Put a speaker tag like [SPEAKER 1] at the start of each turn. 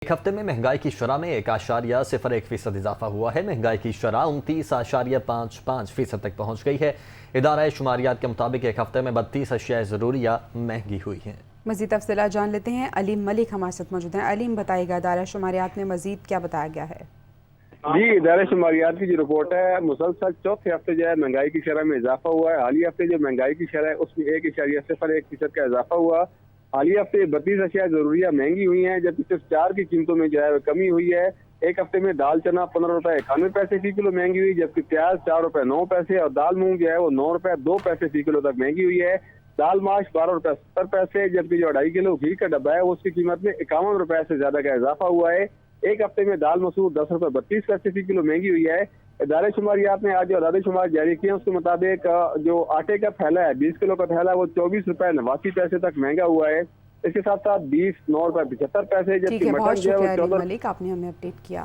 [SPEAKER 1] एक हफ्ते में महंगाई की शरह में 1.01% इजाफा हुआ है। महंगाई की शरह 29.55% तक पहुंच गई है। इदारा शुमारियात के मुताबिक एक हफ्ते में 32 अशिया ज़रूरिया महंगी हुई हैं।
[SPEAKER 2] मज़ीद तफसीलात जान लेते हैं। अलीम मलिक हमारे साथ मौजूद हैं। अलीम, बताइएगा इदारा शुमारियात में मज़ीद क्या बताया गया है?
[SPEAKER 3] जी, इदारा शुमारियात की जो रिपोर्ट है, मुसलसल चौथे हफ्ते जो है महंगाई की शरह में इजाफा हुआ है। हालिया हफ्ते जो महंगाई की शरह है उसमें 1.01% का इजाफा हुआ। हालिया हफ्ते 32 अशिया जरूरिया महंगी हुई हैं, जबकि सिर्फ 4 की कीमतों में जो है कमी हुई है। एक हफ्ते में दाल चना 15 रुपए 91 पैसे फी किलो महंगी हुई, जबकि प्याज 4 रुपए 9 पैसे और दाल मूंग जो है वो 9 रुपए 2 पैसे फी किलो तक महंगी हुई है। दाल माश 12 रुपए 70 पैसे, जबकि जो 2.5 किलो घी का डब्बा है उसकी कीमत में 51 रुपए से ज्यादा का इजाफा हुआ है। एक हफ्ते में दाल मसूर 10 रुपए 32 पैसे फी किलो महंगी हुई है। इदारे शुमारियात ने आज जो अदादे शुमार जारी किए उसके मुताबिक जो आटे का थैला है 20 किलो का थैला वो 24 रुपए 89 पैसे तक महंगा हुआ है। इसके साथ साथ 20 9 रुपए 75 पैसे,
[SPEAKER 2] ठीक
[SPEAKER 3] जबकि
[SPEAKER 2] है,
[SPEAKER 3] मटन
[SPEAKER 2] बहुत
[SPEAKER 3] जो है
[SPEAKER 2] शुक्रिया
[SPEAKER 3] वो
[SPEAKER 2] अलीम
[SPEAKER 3] 14।
[SPEAKER 2] मलिक, आपने हमें अपडेट किया।